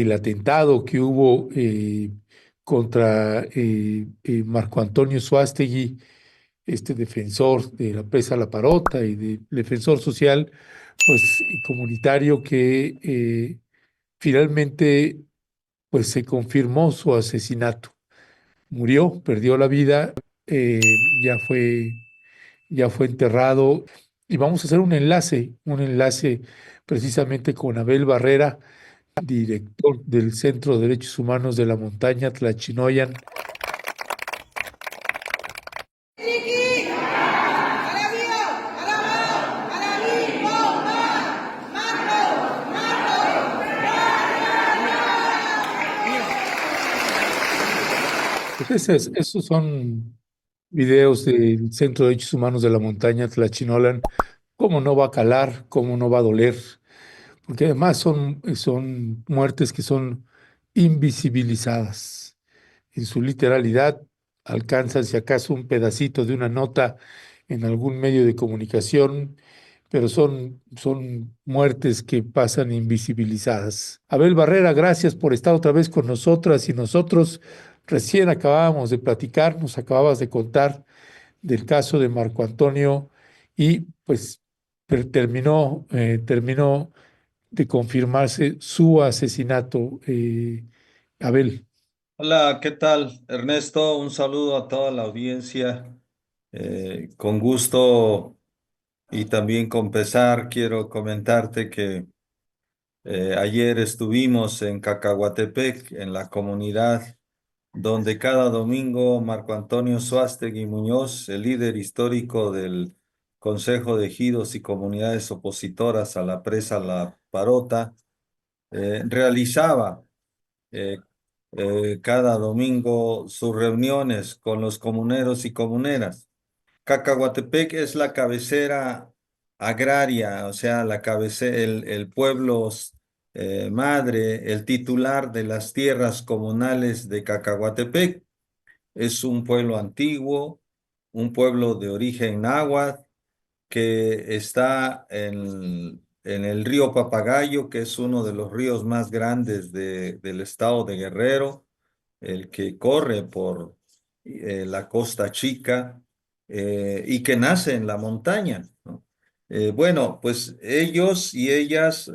el atentado que hubo contra Marco Antonio Suástegui, este defensor de la presa La Parota y defensor social, pues comunitario que finalmente pues se confirmó su asesinato. Murió, perdió la vida, ya fue enterrado y vamos a hacer un enlace precisamente con Abel Barrera, director del Centro de Derechos Humanos de la Montaña Tlachinoyan. Pues esos son videos del Centro de Derechos Humanos de la Montaña Tlachinolan. ¿Cómo no va a calar? ¿Cómo no va a doler? Porque además son muertes que son invisibilizadas. En su literalidad, alcanzan si acaso un pedacito de una nota en algún medio de comunicación, pero son muertes que pasan invisibilizadas. Abel Barrera, gracias por estar otra vez con nosotras y nosotros. Recién acabábamos de platicar, nos acababas de contar del caso de Marco Antonio y pues terminó de confirmarse su asesinato, Abel. Hola, ¿qué tal, Ernesto? Un saludo a toda la audiencia. Con gusto y también con pesar quiero comentarte que ayer estuvimos en Cacahuatepec, en la comunidad donde cada domingo Marco Antonio Suástegui Muñoz, el líder histórico del Consejo de Ejidos y Comunidades Opositoras a la presa La Parota, realizaba eh, cada domingo sus reuniones con los comuneros y comuneras. Cacahuatepec es la cabecera agraria, o sea, el pueblo madre, el titular de las tierras comunales de Cacahuatepec. Es un pueblo antiguo, un pueblo de origen náhuatl que está en el río Papagayo, que es uno de los ríos más grandes del estado de Guerrero, el que corre por la Costa Chica y que nace en la montaña, ¿no? Bueno, pues ellos y ellas,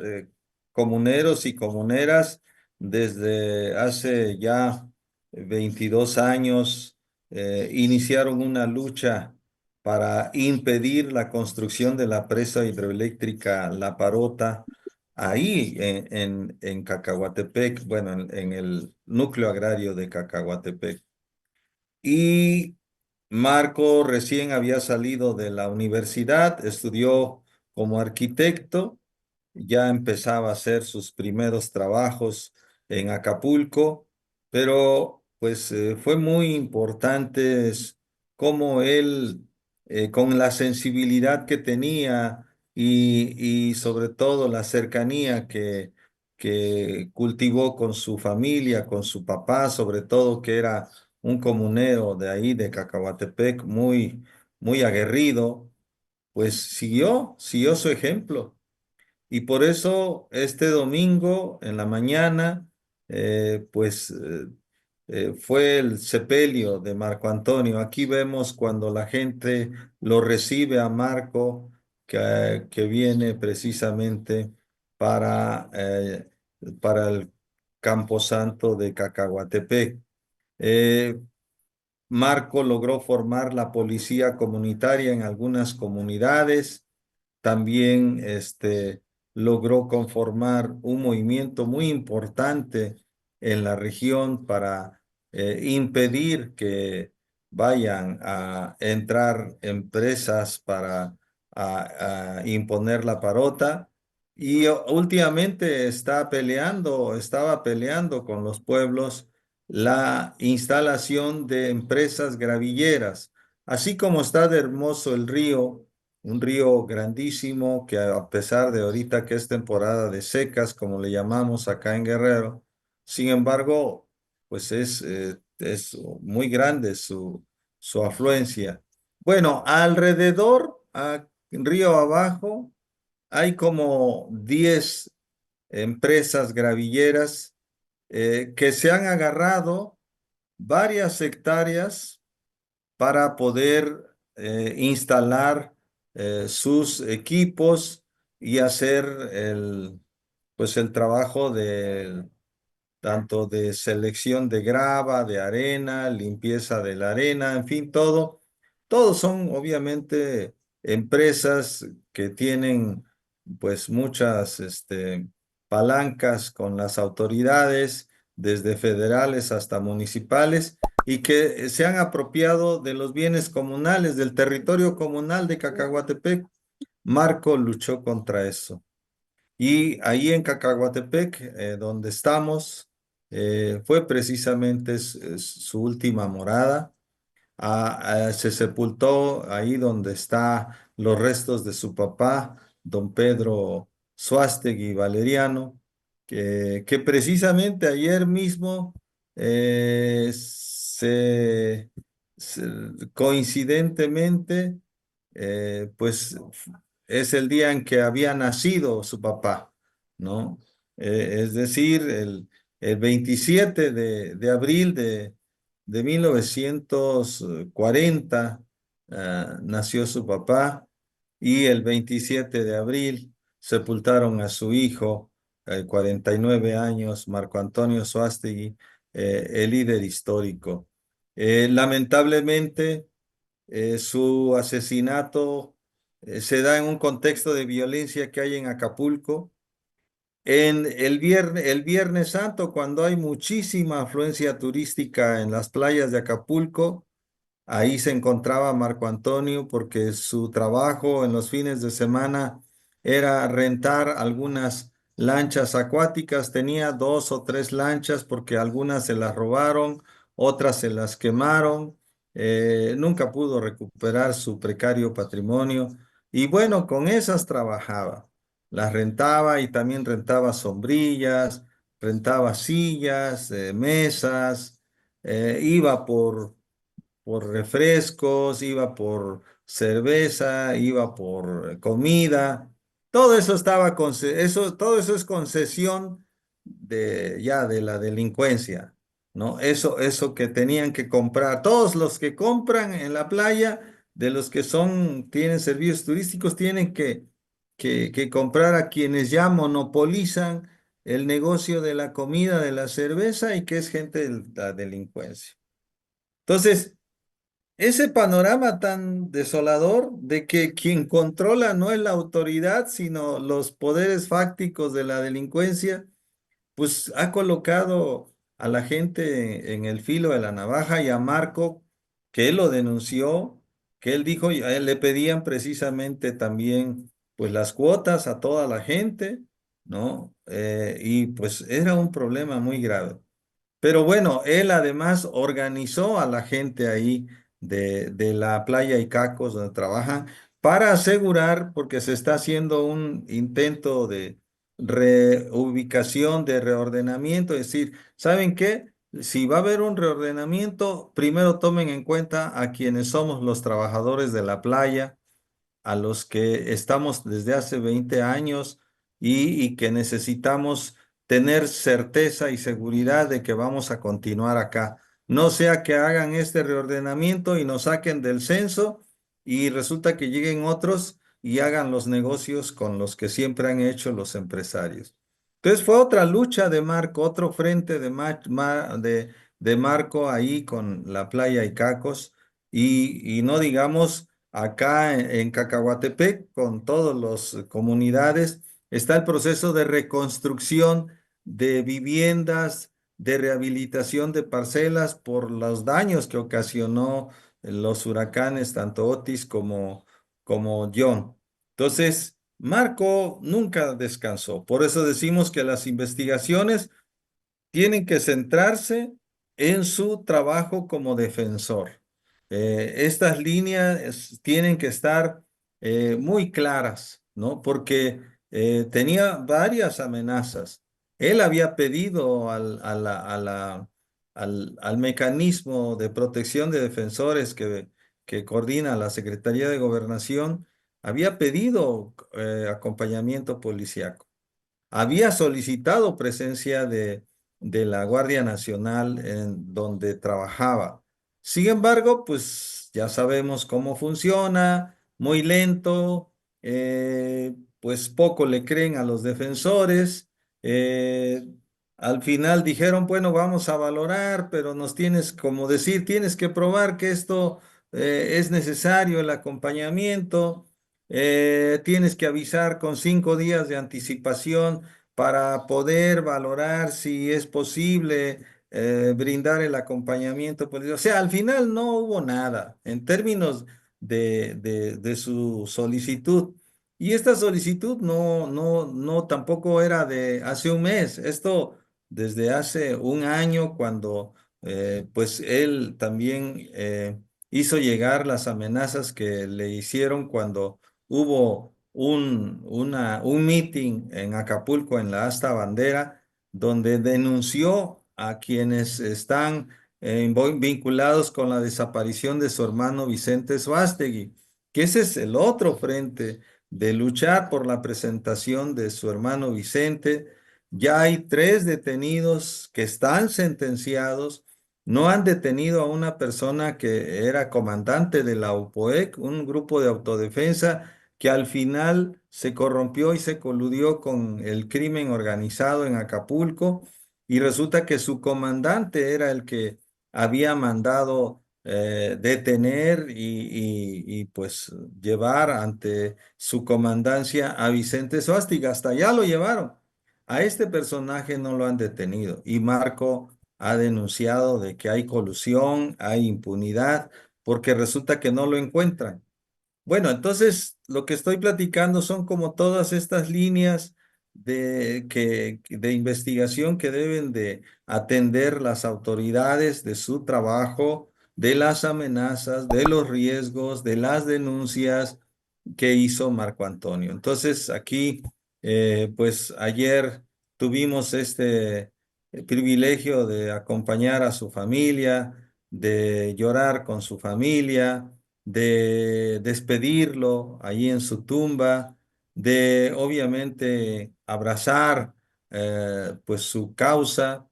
comuneros y comuneras, desde hace ya 22 años, iniciaron una lucha para impedir la construcción de la presa hidroeléctrica La Parota, ahí en Cacahuatepec, bueno, en el núcleo agrario de Cacahuatepec. Y Marco recién había salido de la universidad, estudió como arquitecto, ya empezaba a hacer sus primeros trabajos en Acapulco, pero pues fue muy importante cómo él, con la sensibilidad que tenía y sobre todo la cercanía que cultivó con su familia, con su papá, sobre todo que era un comunero de ahí, de Cacahuatepec, muy aguerrido, pues siguió su ejemplo. Y por eso este domingo en la mañana, fue el sepelio de Marco Antonio. Aquí vemos cuando la gente lo recibe a Marco, que viene precisamente para, eh, para el Camposanto de Cacahuatepec. Eh, Marco logró formar la policía comunitaria en algunas comunidades. También logró conformar un movimiento muy importante en la región para impedir que vayan a entrar empresas para a imponer la parota. Y últimamente estaba peleando con los pueblos la instalación de empresas gravilleras. Así como está de hermoso el río, un río grandísimo que a pesar de ahorita que es temporada de secas, como le llamamos acá en Guerrero, sin embargo, pues es muy grande su afluencia. Bueno, alrededor, río abajo, hay como 10 empresas gravilleras que se han agarrado varias hectáreas para poder instalar sus equipos y hacer pues el trabajo de tanto de selección de grava, de arena, limpieza de la arena, en fin, todo. Todos son obviamente empresas que tienen pues muchas palancas con las autoridades, desde federales hasta municipales, y que se han apropiado de los bienes comunales, del territorio comunal de Cacahuatepec. Marco luchó contra eso. Y ahí en Cacahuatepec, donde estamos, fue precisamente su última morada. Se sepultó ahí donde están los restos de su papá, don Pedro Suástegui Valeriano, que precisamente ayer mismo coincidentemente pues es el día en que había nacido su papá, ¿no? Es decir, el 27 de abril de 1940 nació su papá, y el 27 de abril sepultaron a su hijo, 49 años, Marco Antonio Suástegui, el líder histórico. Lamentablemente, su asesinato se da en un contexto de violencia que hay en Acapulco. En el Viernes Santo, cuando hay muchísima afluencia turística en las playas de Acapulco, ahí se encontraba Marco Antonio, porque su trabajo en los fines de semana era rentar algunas lanchas acuáticas. Tenía dos o tres lanchas porque algunas se las robaron, otras se las quemaron. Nunca pudo recuperar su precario patrimonio. Y bueno, con esas trabajaba. Las rentaba y también rentaba sombrillas, rentaba sillas, mesas, iba por refrescos, iba por cerveza, iba por comida. Todo eso estaba todo eso es concesión de ya de la delincuencia, ¿no? Eso que tenían que comprar. Todos los que compran en la playa, de los que tienen servicios turísticos, tienen que comprar a quienes ya monopolizan el negocio de la comida, de la cerveza, y que es gente de la delincuencia. Entonces, ese panorama tan desolador de que quien controla no es la autoridad, sino los poderes fácticos de la delincuencia, pues ha colocado a la gente en el filo de la navaja, y a Marco, que él lo denunció, que él dijo, y a él le pedían precisamente también pues las cuotas a toda la gente, ¿no? Y pues era un problema muy grave. Pero bueno, él además organizó a la gente ahí de la playa Icacos, donde trabajan, para asegurar, porque se está haciendo un intento de reubicación, de reordenamiento. Es decir, ¿saben qué? Si va a haber un reordenamiento, primero tomen en cuenta a quienes somos los trabajadores de la playa, a los que estamos desde hace 20 años, y que necesitamos tener certeza y seguridad de que vamos a continuar acá. No sea que hagan este reordenamiento y nos saquen del censo, y resulta que lleguen otros y hagan los negocios con los que siempre han hecho los empresarios. Entonces fue otra lucha de Marco, otro frente de Marco ahí con la playa Icacos, y no digamos acá en Cacahuatepec, con todas las comunidades, está el proceso de reconstrucción de viviendas, de rehabilitación de parcelas por los daños que ocasionó los huracanes, tanto Otis como John. Entonces, Marco nunca descansó. Por eso decimos que las investigaciones tienen que centrarse en su trabajo como defensor. Estas líneas tienen que estar muy claras, ¿no? Porque tenía varias amenazas. Él había pedido al mecanismo de protección de defensores que coordina la Secretaría de Gobernación, había pedido acompañamiento policiaco. Había solicitado presencia de la Guardia Nacional en donde trabajaba. Sin embargo, pues ya sabemos cómo funciona, muy lento, pues poco le creen a los defensores. eh, Al final dijeron, bueno, vamos a valorar, pero nos tienes, como decir, tienes que probar que esto es necesario, el acompañamiento, tienes que avisar con 5 días de anticipación para poder valorar si es posible brindar el acompañamiento político. O sea, al final no hubo nada en términos de su solicitud. Y esta solicitud no tampoco era de hace un mes. Esto desde hace un año, cuando pues él también hizo llegar las amenazas que le hicieron cuando hubo un meeting en Acapulco, en la Asta Bandera, donde denunció a quienes están vinculados con la desaparición de su hermano Vicente Suástegui, que ese es el otro frente de luchar por la presentación de su hermano Vicente. Ya hay 3 detenidos que están sentenciados. No han detenido a una persona que era comandante de la UPOEC, un grupo de autodefensa que al final se corrompió y se coludió con el crimen organizado en Acapulco, y resulta que su comandante era el que había mandado detener pues llevar ante su comandancia a Vicente Suástica. Hasta allá lo llevaron. A este personaje no lo han detenido, y Marco ha denunciado de que hay colusión, hay impunidad, porque resulta que no lo encuentran. Bueno, entonces lo que estoy platicando son como todas estas líneas de investigación que deben de atender las autoridades de su trabajo, de las amenazas, de los riesgos, de las denuncias que hizo Marco Antonio. Entonces aquí, pues ayer tuvimos este privilegio de acompañar a su familia, de llorar con su familia, de despedirlo allí en su tumba, de obviamente abrazar pues su causa,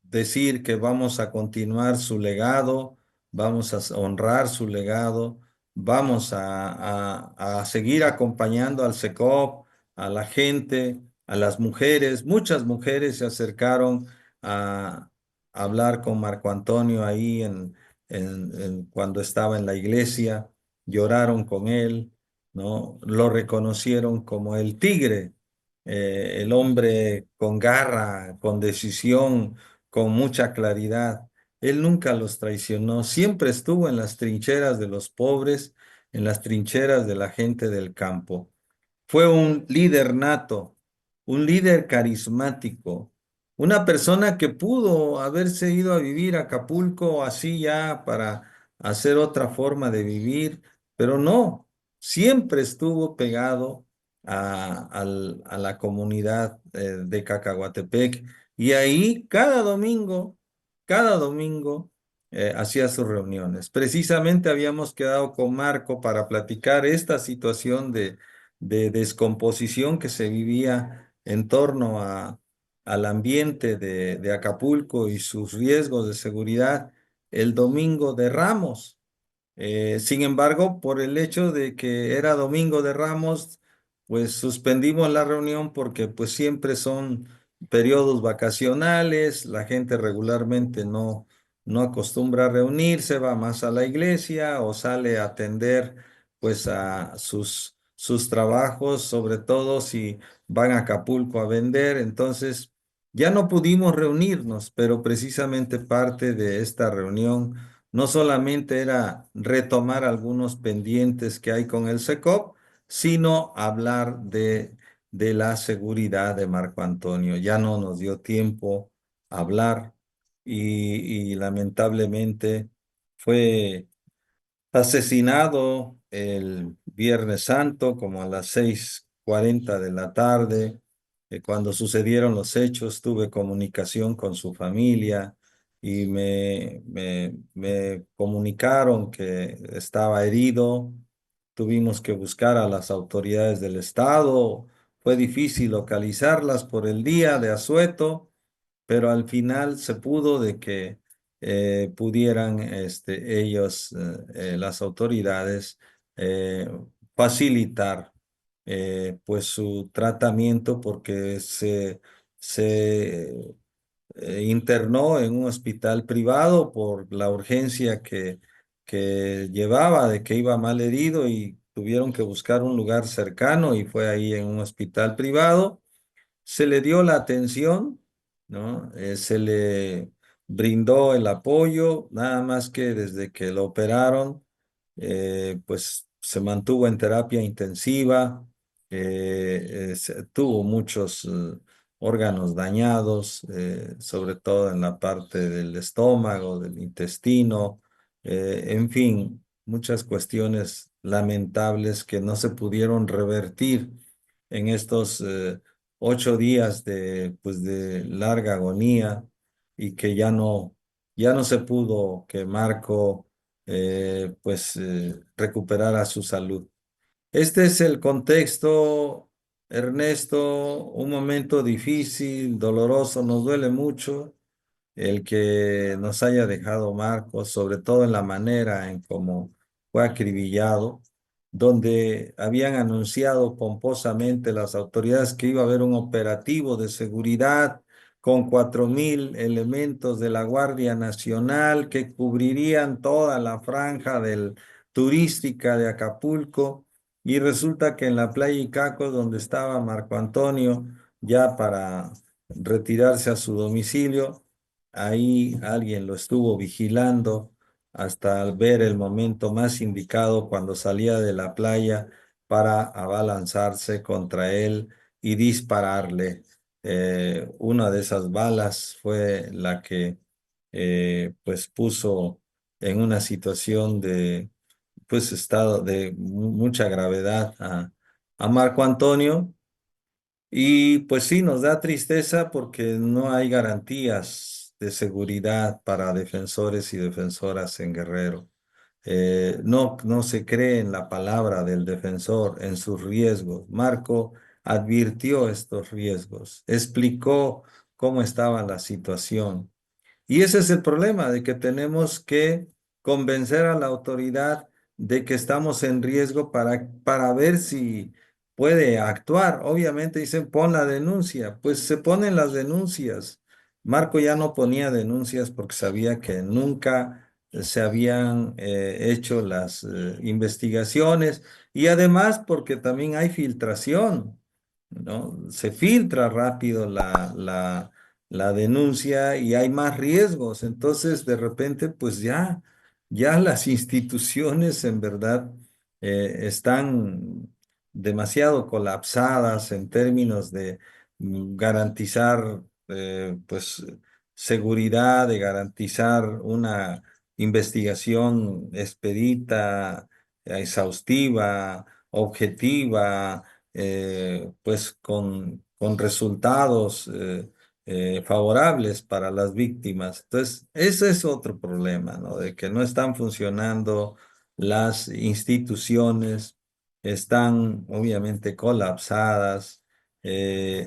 decir que vamos a continuar su legado, vamos a honrar su legado, vamos a seguir acompañando al SECOP, a la gente, a las mujeres. Muchas mujeres se acercaron a hablar con Marco Antonio ahí cuando estaba en la iglesia, lloraron con él, ¿no? Lo reconocieron como el tigre, el hombre con garra, con decisión, con mucha claridad. Él nunca los traicionó, siempre estuvo en las trincheras de los pobres, en las trincheras de la gente del campo. Fue un líder nato, un líder carismático, una persona que pudo haberse ido a vivir a Acapulco así ya para hacer otra forma de vivir, pero no, siempre estuvo pegado a la comunidad de Cacahuatepec, y ahí cada domingo hacía sus reuniones. Precisamente habíamos quedado con Marco para platicar esta situación de descomposición que se vivía en torno al ambiente de Acapulco y sus riesgos de seguridad el domingo de Ramos. Sin embargo, por el hecho de que era domingo de Ramos, pues suspendimos la reunión porque pues siempre son periodos vacacionales, la gente regularmente no acostumbra a reunirse, va más a la iglesia o sale a atender pues a sus trabajos, sobre todo si van a Acapulco a vender. Entonces ya no pudimos reunirnos, pero precisamente parte de esta reunión no solamente era retomar algunos pendientes que hay con el SECOP, sino hablar de la seguridad de Marco Antonio. Ya no nos dio tiempo a hablar, y lamentablemente fue asesinado el Viernes Santo, como a las 6:40 de la tarde. Cuando sucedieron los hechos, tuve comunicación con su familia y me comunicaron que estaba herido. Tuvimos que buscar a las autoridades del estado. Fue difícil localizarlas por el día de asueto, pero al final se pudo de que pudieran ellos, las autoridades, eh, facilitar pues su tratamiento porque se internó en un hospital privado por la urgencia que llevaba de que iba mal herido y tuvieron que buscar un lugar cercano y fue ahí en un hospital privado. Se le dio la atención, ¿no? Se le brindó el apoyo, nada más que desde que lo operaron, pues se mantuvo en terapia intensiva, tuvo muchos órganos dañados, sobre todo en la parte del estómago, del intestino, en fin, muchas cuestiones lamentables que no se pudieron revertir en estos 8 días pues, de larga agonía y que ya no se pudo que Marco pues recuperara su salud. Este es el contexto, Ernesto, un momento difícil, doloroso, nos duele mucho el que nos haya dejado Marcos, sobre todo en la manera en cómo fue acribillado, donde habían anunciado pomposamente las autoridades que iba a haber un operativo de seguridad con 4.000 elementos de la Guardia Nacional que cubrirían toda la franja turística de Acapulco. Y resulta que en la playa Icacos, donde estaba Marco Antonio, ya para retirarse a su domicilio, ahí alguien lo estuvo vigilando hasta ver el momento más indicado cuando salía de la playa para abalanzarse contra él y dispararle. Una de esas balas fue la que pues puso en una situación de pues estado de mucha gravedad a Marco Antonio. Y pues sí, nos da tristeza porque no hay garantías de seguridad para defensores y defensoras en Guerrero. No se cree en la palabra del defensor, en sus riesgos. Marco advirtió estos riesgos, explicó cómo estaba la situación. Y ese es el problema, de que tenemos que convencer a la autoridad de que estamos en riesgo para ver si puede actuar. Obviamente dicen, pon la denuncia. Pues se ponen las denuncias. Marco ya no ponía denuncias porque sabía que nunca se habían hecho las investigaciones y además porque también hay filtración, ¿no? Se filtra rápido la denuncia y hay más riesgos. Entonces, de repente, pues ya las instituciones en verdad están demasiado colapsadas en términos de garantizar, pues, seguridad, de garantizar una investigación expedita, exhaustiva, objetiva, pues con resultados favorables para las víctimas. Entonces, ese es otro problema, ¿no? De que no están funcionando las instituciones, están obviamente colapsadas,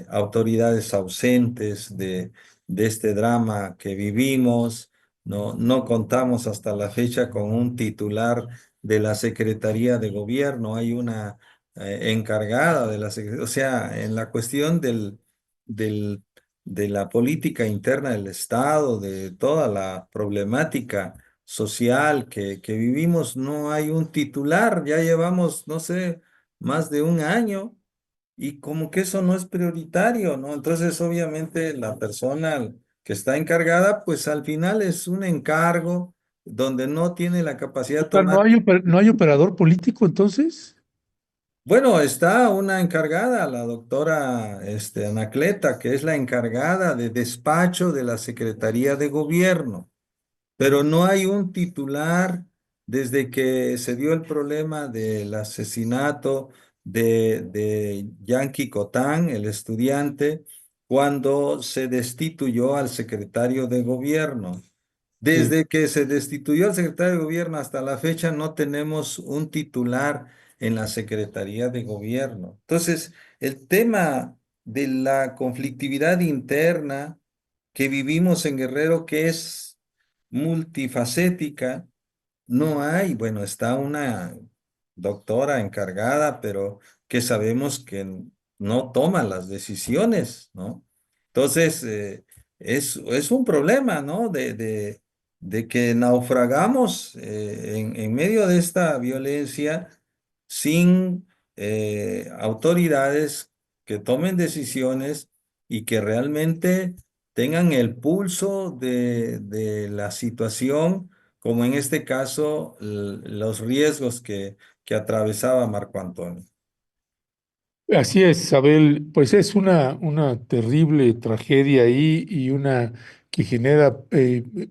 autoridades ausentes de este drama que vivimos. No contamos hasta la fecha con un titular de la Secretaría de Gobierno, hay una encargada de la Secretaría, o sea, en la cuestión del de la política interna del Estado, de toda la problemática social que vivimos, no hay un titular, ya llevamos, no sé, más de un año y como que eso no es prioritario, ¿no? Entonces, obviamente, la persona que está encargada, pues al final es un encargo donde no tiene la capacidad O de sea, tomar. no hay operador político entonces. Bueno, está una encargada, la doctora Anacleta, que es la encargada de despacho de la Secretaría de Gobierno, pero no hay un titular desde que se dio el problema del asesinato de Yankee Cotán, el estudiante, cuando se destituyó al secretario de Gobierno. Sí. Desde que se destituyó al secretario de Gobierno hasta la fecha no tenemos un titular en la Secretaría de Gobierno. Entonces, el tema de la conflictividad interna que vivimos en Guerrero, que es multifacética. No hay, bueno, está una doctora encargada, pero que sabemos que no toma las decisiones, ¿no? Entonces, es un problema, ¿no? De que naufragamos en medio de esta violencia sin autoridades que tomen decisiones y que realmente tengan el pulso de la situación, como en este caso los riesgos que atravesaba Marco Antonio. Así es, Abel, pues es una terrible tragedia ahí y una que genera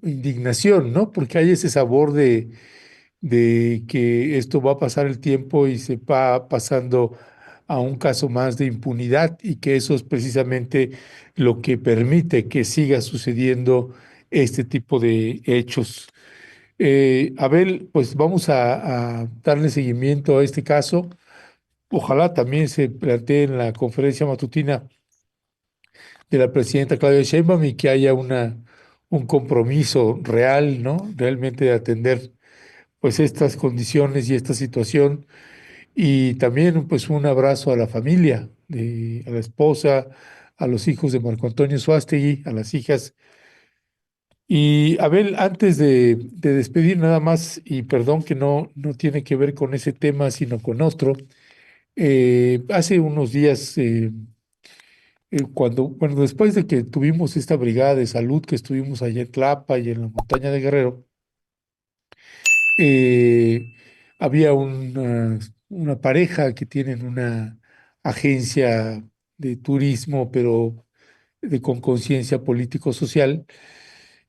indignación, ¿no? Porque hay ese sabor de que esto va a pasar el tiempo y se va pasando a un caso más de impunidad y que eso es precisamente lo que permite que siga sucediendo este tipo de hechos. Abel, pues vamos a darle seguimiento a este caso. Ojalá también se plantee en la conferencia matutina de la presidenta Claudia Sheinbaum y que haya un compromiso real, ¿no? Realmente de atender pues estas condiciones y esta situación. Y también pues un abrazo a la familia, a la esposa, a los hijos de Marco Antonio Suástegui, a las hijas. Y Abel, antes de despedir nada más, y perdón que no tiene que ver con ese tema, sino con otro, hace unos días, bueno, después de que tuvimos esta brigada de salud que estuvimos allá en Tlapa y en la montaña de Guerrero, eh, había una pareja que tienen una agencia de turismo, pero con conciencia político-social.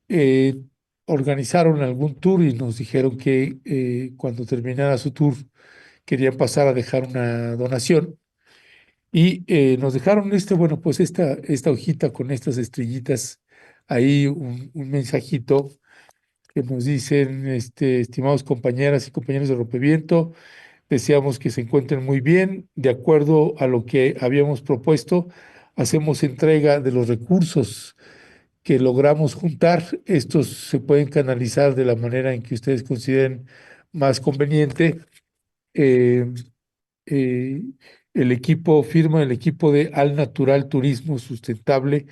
eh, Organizaron algún tour y nos dijeron que cuando terminara su tour querían pasar a dejar una donación. Y nos dejaron bueno, pues esta hojita con estas estrellitas, ahí un mensajito que nos dicen, estimados compañeras y compañeros de Rompeviento, deseamos que se encuentren muy bien. De acuerdo a lo que habíamos propuesto, hacemos entrega de los recursos que logramos juntar. Estos se pueden canalizar de la manera en que ustedes consideren más conveniente. Eh, eh, Firma el equipo de Al Natural Turismo Sustentable,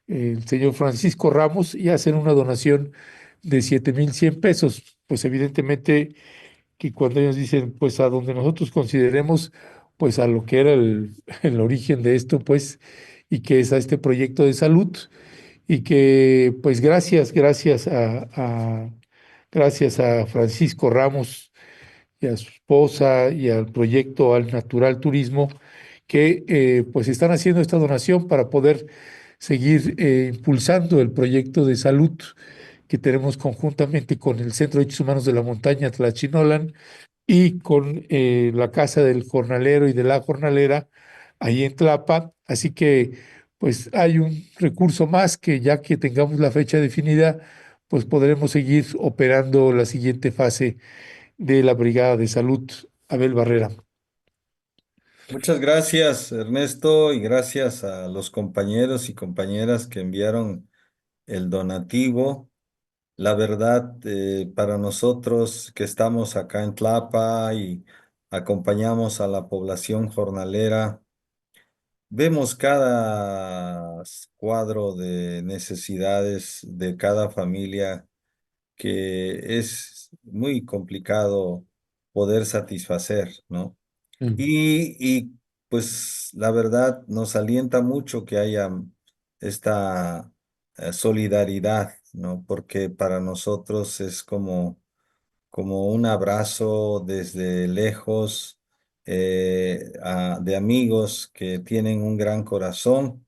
el señor Francisco Ramos, y hacen una donación de 7,100 pesos. Pues evidentemente que cuando ellos dicen, pues a donde nosotros consideremos, pues a lo que era el origen de esto, pues, y que es a este proyecto de salud, y que pues gracias a Francisco Ramos y a su esposa y al proyecto Al Natural Turismo, que pues están haciendo esta donación para poder seguir impulsando el proyecto de salud que tenemos conjuntamente con el Centro de Derechos Humanos de la Montaña Tlachinolan y con la Casa del Jornalero y de la Jornalera ahí en Tlapa. Así que pues hay un recurso más que ya que tengamos la fecha definida, pues podremos seguir operando la siguiente fase de la Brigada de Salud Abel Barrera. Muchas gracias, Ernesto, y gracias a los compañeros y compañeras que enviaron el donativo. La verdad, para nosotros que estamos acá en Tlapa y acompañamos a la población jornalera, vemos cada cuadro de necesidades de cada familia que es muy complicado poder satisfacer, ¿no? Mm. Y pues la verdad nos alienta mucho que haya esta solidaridad, ¿no? Porque para nosotros es como un abrazo desde lejos de amigos que tienen un gran corazón,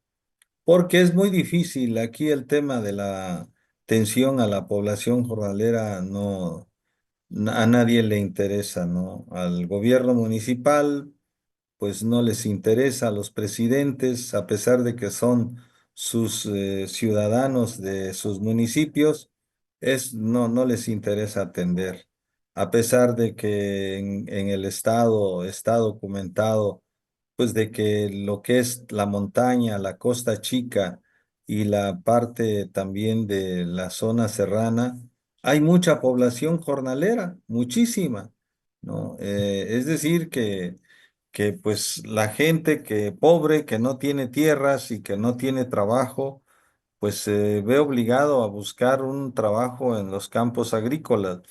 porque es muy difícil. Aquí el tema de la tensión a la población jornalera no, a nadie le interesa, ¿no? Al gobierno municipal pues no les interesa a los presidentes, a pesar de que son sus ciudadanos de sus municipios, no les interesa atender. A pesar de que en el estado está documentado, pues de que lo que es la montaña, la Costa Chica y la parte también de la zona serrana, hay mucha población jornalera, muchísima, ¿no? Es decir, que pues la gente que pobre, que no tiene tierras y que no tiene trabajo, pues se ve obligado a buscar un trabajo en los campos agrícolas.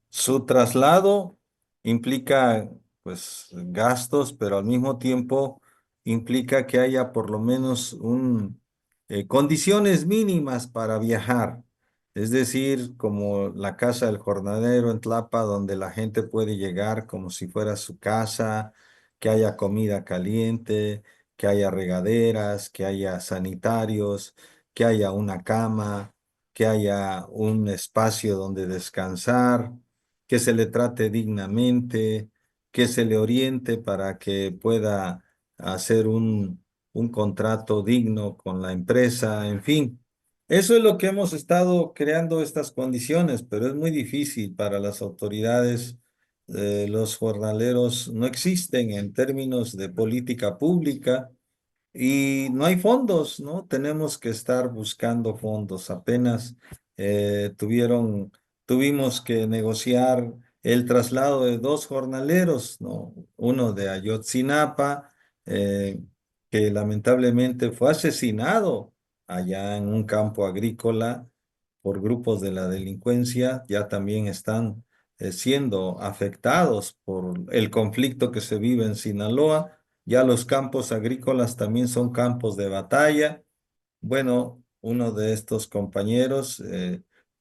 Su traslado implica, pues, gastos, pero al mismo tiempo implica que haya por lo menos condiciones mínimas para viajar. Es decir, como la casa del jornalero en Tlapa, donde la gente puede llegar como si fuera su casa, que haya comida caliente, que haya regaderas, que haya sanitarios, que haya una cama, que haya un espacio donde descansar, que se le trate dignamente, que se le oriente para que pueda hacer un contrato digno con la empresa, en fin. Eso es lo que hemos estado creando estas condiciones, pero es muy difícil para las autoridades. Los jornaleros no existen en términos de política pública y no hay fondos, ¿no? Tenemos que estar buscando fondos. Apenas tuvimos que negociar el traslado de dos jornaleros, ¿no? Uno de Ayotzinapa, eh, que lamentablemente fue asesinado allá en un campo agrícola por grupos de la delincuencia, ya también están siendo afectados por el conflicto que se vive en Sinaloa. Ya los campos agrícolas también son campos de batalla. Bueno, uno de estos compañeros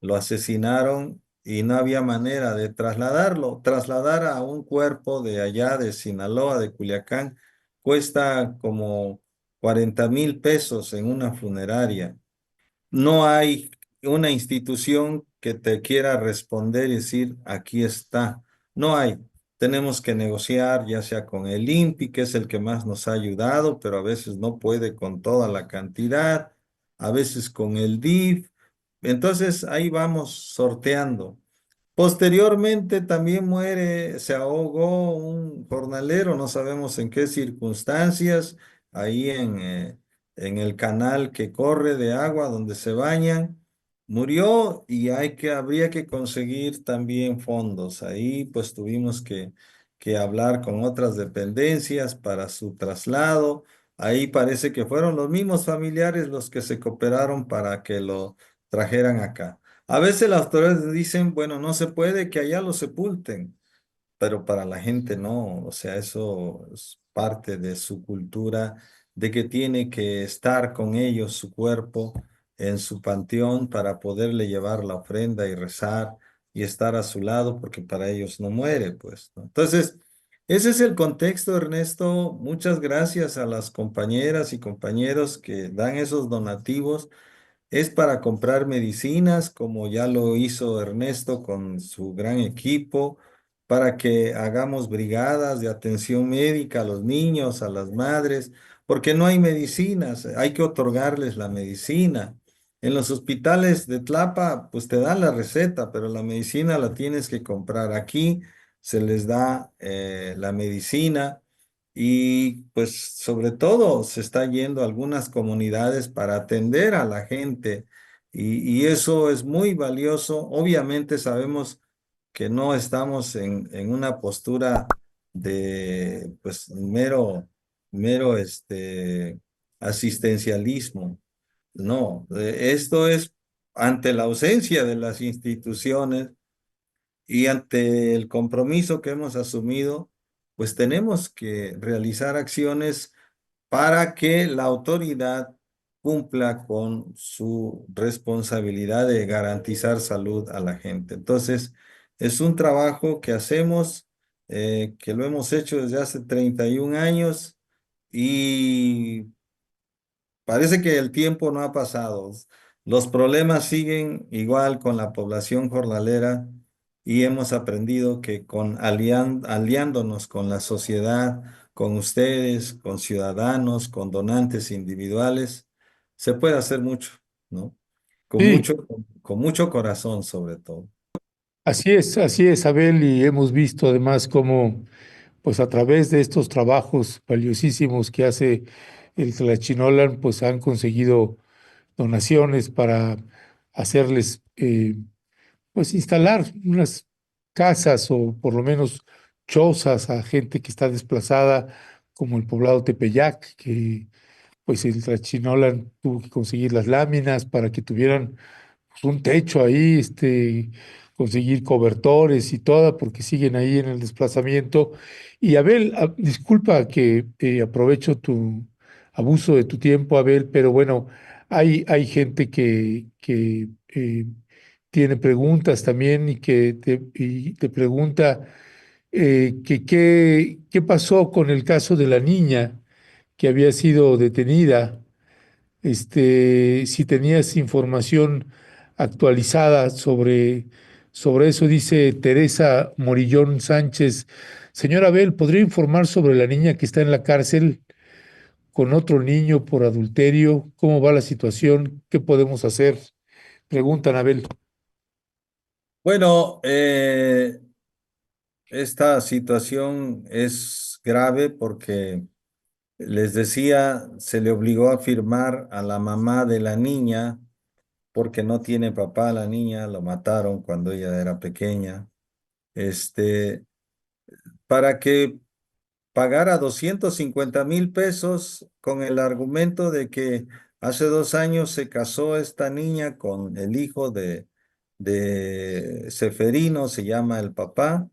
lo asesinaron y no había manera de trasladarlo. Trasladar a un cuerpo de allá de Sinaloa, de Culiacán, cuesta como 40,000 pesos en una funeraria. No hay una institución que te quiera responder y decir, aquí está. No hay. Tenemos que negociar, ya sea con el INPI, que es el que más nos ha ayudado, pero a veces no puede con toda la cantidad, a veces con el DIF. Entonces ahí vamos sorteando. Posteriormente también muere, se ahogó un jornalero, no sabemos en qué circunstancias, ahí en el canal que corre de agua donde se bañan. Murió y habría que conseguir también fondos. Ahí pues tuvimos que hablar con otras dependencias para su traslado. Ahí parece que fueron los mismos familiares los que se cooperaron para que lo trajeran acá. A veces las autoridades dicen, bueno, no se puede que allá lo sepulten, pero para la gente no, o sea, eso es parte de su cultura, de que tiene que estar con ellos su cuerpo en su panteón para poderle llevar la ofrenda y rezar y estar a su lado, porque para ellos no muere, pues, ¿no? Entonces, ese es el contexto, Ernesto. Muchas gracias a las compañeras y compañeros que dan esos donativos. Es para comprar medicinas, como ya lo hizo Ernesto con su gran equipo, para que hagamos brigadas de atención médica a los niños, a las madres, porque no hay medicinas, hay que otorgarles la medicina. En los hospitales de Tlapa, pues te dan la receta, pero la medicina la tienes que comprar aquí, se les da la medicina. Y pues sobre todo se está yendo a algunas comunidades para atender a la gente y eso es muy valioso. Obviamente sabemos que no estamos en una postura de pues mero asistencialismo. No, esto es ante la ausencia de las instituciones y ante el compromiso que hemos asumido, pues tenemos que realizar acciones para que la autoridad cumpla con su responsabilidad de garantizar salud a la gente. Entonces, es un trabajo que hacemos, que lo hemos hecho desde hace 31 años y parece que el tiempo no ha pasado. Los problemas siguen igual con la población jornalera y hemos aprendido que aliándonos con la sociedad, con ustedes, con ciudadanos, con donantes individuales, se puede hacer mucho, ¿no? Con Sí, mucho, con mucho corazón sobre todo. así es, Abel, y hemos visto además cómo, pues a través de estos trabajos valiosísimos que hace el Tlachinolan, pues han conseguido donaciones para hacerles, pues instalar unas casas o por lo menos chozas a gente que está desplazada, como el poblado Tepeyac, que pues el Tlachinolan tuvo que conseguir las láminas para que tuvieran pues, un techo ahí, conseguir cobertores y toda, porque siguen ahí en el desplazamiento. Y Abel, disculpa que aprovecho tu abuso de tu tiempo, Abel, pero bueno, hay gente que tiene preguntas también y te pregunta qué pasó con el caso de la niña que había sido detenida, si tenías información actualizada sobre eso. Dice Teresa Morillón Sánchez. Señor Abel, ¿podría informar sobre la niña que está en la cárcel con otro niño por adulterio? ¿Cómo va la situación? ¿Qué podemos hacer? Preguntan, Abel. Bueno, esta situación es grave porque les decía, se le obligó a firmar a la mamá de la niña porque no tiene papá la niña, lo mataron cuando ella era pequeña, este, para que pagara 250,000 pesos con el argumento de que hace 2 años se casó esta niña con el hijo de Seferino, se llama el papá,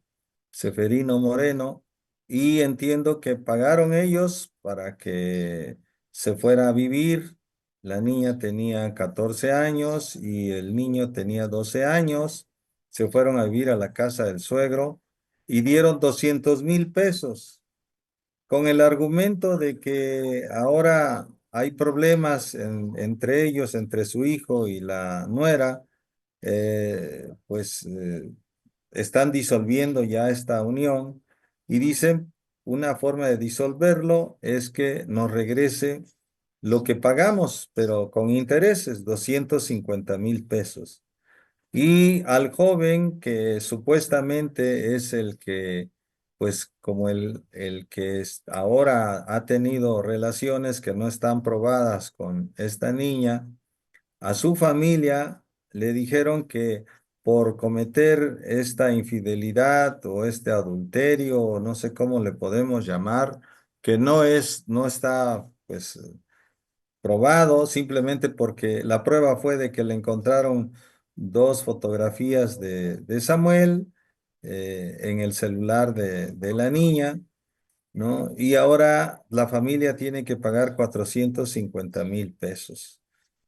Seferino Moreno, y entiendo que pagaron ellos para que se fuera a vivir. La niña tenía 14 años y el niño tenía 12 años. Se fueron a vivir a la casa del suegro y dieron 200,000 pesos con el argumento de que ahora hay problemas entre ellos, entre su hijo y la nuera, pues están disolviendo ya esta unión y dicen, una forma de disolverlo es que nos regrese lo que pagamos, pero con intereses, 250,000 pesos. Y al joven que supuestamente es el que, pues como el que ahora ha tenido relaciones que no están probadas con esta niña, a su familia le dijeron que por cometer esta infidelidad o este adulterio, o no sé cómo le podemos llamar, que no está, pues probado, simplemente porque la prueba fue de que le encontraron dos fotografías de Samuel en el celular de la niña, ¿no? Y ahora la familia tiene que pagar 450,000 pesos.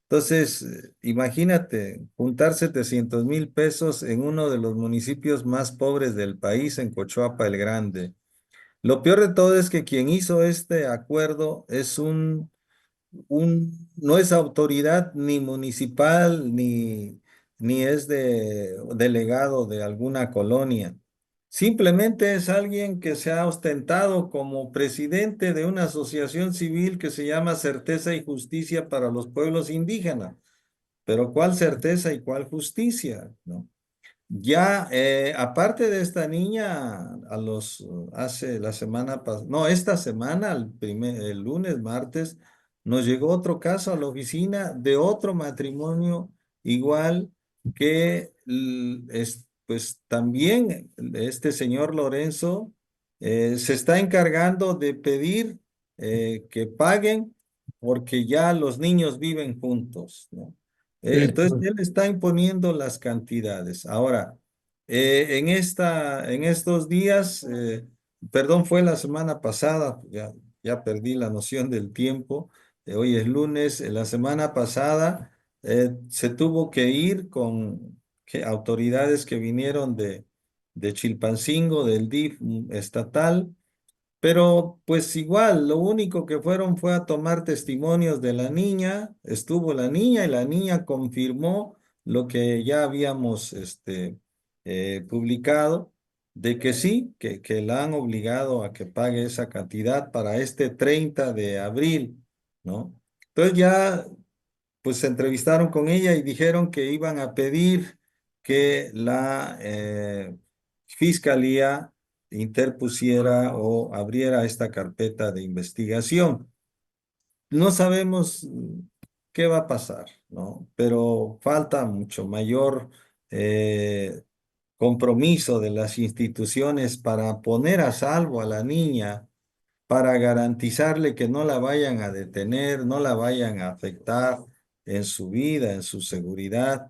Entonces, imagínate, juntar 700,000 pesos en uno de los municipios más pobres del país, en Cochuapa el Grande. Lo peor de todo es que quien hizo este acuerdo es no es autoridad ni municipal ni es delegado de alguna colonia. Simplemente es alguien que se ha ostentado como presidente de una asociación civil que se llama Certeza y Justicia para los Pueblos Indígenas. Pero ¿cuál certeza y cuál justicia? ¿No? Ya, aparte de esta niña, hace la semana pasada, no, esta semana, el lunes, martes, nos llegó otro caso a la oficina de otro matrimonio igual que, pues también este señor Lorenzo se está encargando de pedir que paguen porque ya los niños viven juntos, ¿no? Entonces, Esto, él está imponiendo las cantidades. Ahora, en estos días, perdón, fue la semana pasada, ya perdí la noción del tiempo, hoy es lunes, la semana pasada se tuvo que ir con autoridades que vinieron de Chilpancingo, del DIF estatal, pero pues igual, lo único que fueron fue a tomar testimonios de la niña, estuvo la niña y la niña confirmó lo que ya habíamos publicado, de que sí, que la han obligado a que pague esa cantidad para este 30 de abril, ¿no? Entonces ya pues se entrevistaron con ella y dijeron que iban a pedir que la fiscalía interpusiera o abriera esta carpeta de investigación. No sabemos ¿qué va a pasar? ¿No? Pero falta mucho mayor eh, compromiso de las instituciones para poner a salvo a la niña, para garantizarle que no la vayan a detener, no la vayan a afectar en su vida, en su seguridad,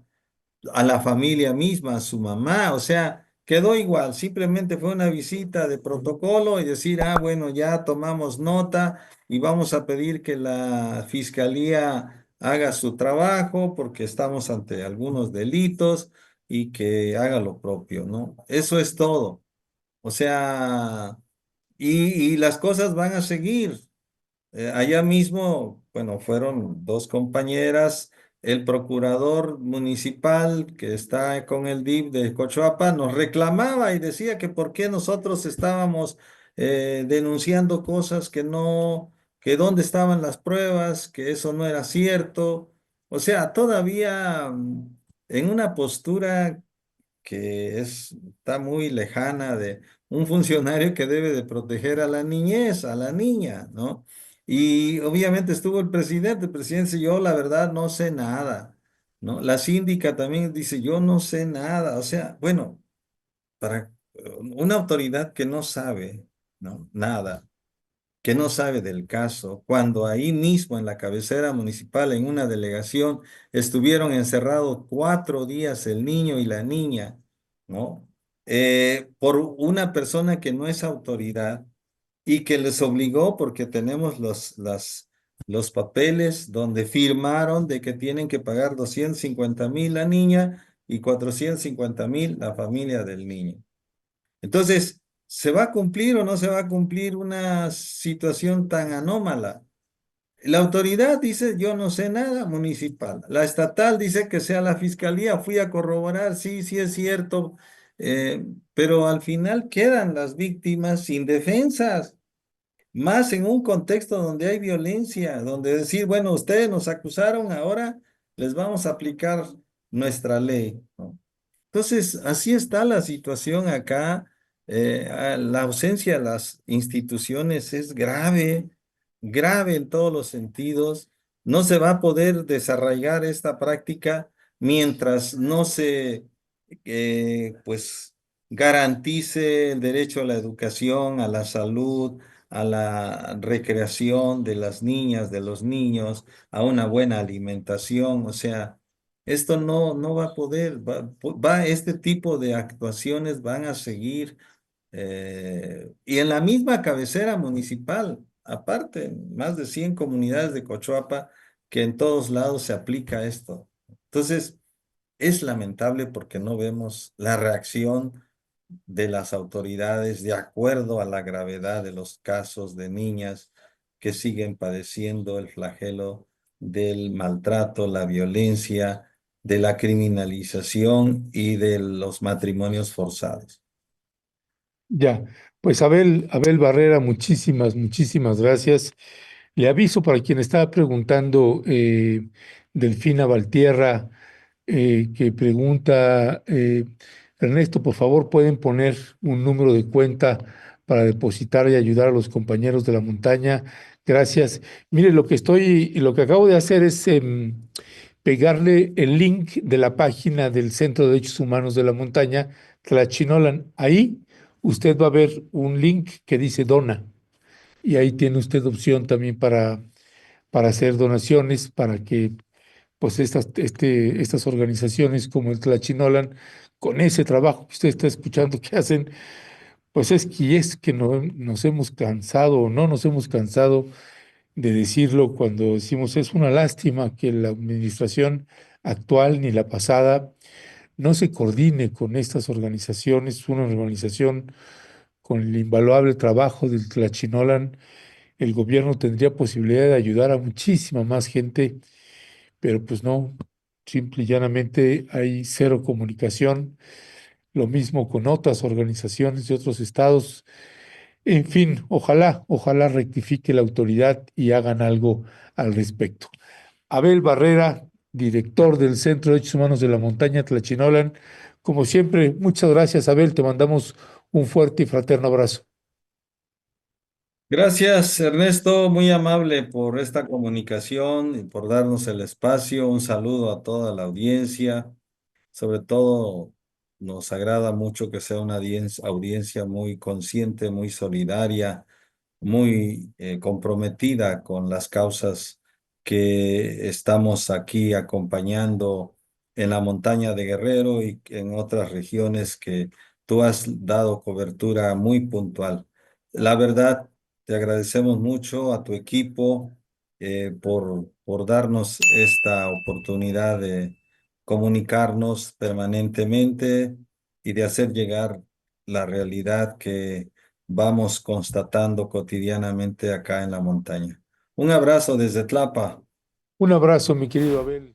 a la familia misma, a su mamá, o sea, quedó igual, simplemente fue una visita de protocolo y decir, ah, bueno, ya tomamos nota y vamos a pedir que la fiscalía haga su trabajo porque estamos ante algunos delitos y que haga lo propio, ¿no? Eso es todo. O sea, y las cosas van a seguir. Allá mismo, bueno, fueron dos compañeras, el procurador municipal que está con el DIF de Cochoapa nos reclamaba y decía que por qué nosotros estábamos denunciando cosas que no, que dónde estaban las pruebas, que eso no era cierto. O sea, todavía en una postura que está muy lejana de un funcionario que debe de proteger a la niñez, a la niña, ¿no? Y obviamente estuvo el presidente dice, yo la verdad no sé nada, ¿no? La síndica también dice, yo no sé nada, o sea, bueno, para una autoridad que no sabe, ¿no? Nada, que no sabe del caso, cuando ahí mismo en la cabecera municipal, en una delegación, estuvieron encerrados 4 días el niño y la niña, ¿no? Por una persona que no es autoridad y que les obligó, porque tenemos los papeles donde firmaron de que tienen que pagar 250.000 la niña y 450.000 la familia del niño. Entonces, ¿se va a cumplir o no se va a cumplir una situación tan anómala? La autoridad dice, yo no sé nada, municipal. La estatal dice que sea la fiscalía. Fui a corroborar, sí, sí es cierto, pero al final quedan las víctimas indefensas, más en un contexto donde hay violencia, donde decir, bueno, ustedes nos acusaron, ahora les vamos a aplicar nuestra ley, ¿no? Entonces, así está la situación acá. La ausencia de las instituciones es grave, grave en todos los sentidos. No se va a poder desarraigar esta práctica mientras no se, pues, garantice el derecho a la educación, a la salud, a la recreación de las niñas, de los niños, a una buena alimentación. O sea, esto no va a poder, este tipo de actuaciones van a seguir. Y en la misma cabecera municipal, aparte, más de 100 comunidades de Cochoapa, que en todos lados se aplica esto. Entonces, es lamentable porque no vemos la reacción de las autoridades de acuerdo a la gravedad de los casos de niñas que siguen padeciendo el flagelo del maltrato, la violencia, de la criminalización y de los matrimonios forzados. Ya, pues Abel Barrera, muchísimas gracias. Le aviso para quien estaba preguntando, Delfina Valtierra, que pregunta, Ernesto, por favor, ¿pueden poner un número de cuenta para depositar y ayudar a los compañeros de la montaña? Gracias. Mire, lo que acabo de hacer es pegarle el link de la página del Centro de Derechos Humanos de la Montaña, Tlachinolan. Ahí usted va a ver un link que dice dona y ahí tiene usted opción también para hacer donaciones, para que pues estas organizaciones como el Tlachinolan, con ese trabajo que usted está escuchando que hacen, pues es que no nos hemos cansado o no nos hemos cansado de decirlo cuando decimos es una lástima que la administración actual ni la pasada no se coordine con estas organizaciones, una organización con el invaluable trabajo del Tlachinolan. El gobierno tendría posibilidad de ayudar a muchísima más gente, pero pues no, simple y llanamente hay cero comunicación. Lo mismo con otras organizaciones de otros estados. En fin, ojalá rectifique la autoridad y hagan algo al respecto. Abel Barrera, director del Centro de Derechos Humanos de la Montaña Tlachinolan. Como siempre, muchas gracias, Abel. Te mandamos un fuerte y fraterno abrazo. Gracias, Ernesto, muy amable por esta comunicación y por darnos el espacio. Un saludo a toda la audiencia. Sobre todo, nos agrada mucho que sea una audiencia muy consciente, muy solidaria, muy comprometida con las causas que estamos aquí acompañando en la montaña de Guerrero y en otras regiones que tú has dado cobertura muy puntual. La verdad, te agradecemos mucho a tu equipo por darnos esta oportunidad de comunicarnos permanentemente y de hacer llegar la realidad que vamos constatando cotidianamente acá en la montaña. Un abrazo desde Tlapa. Un abrazo, mi querido Abel.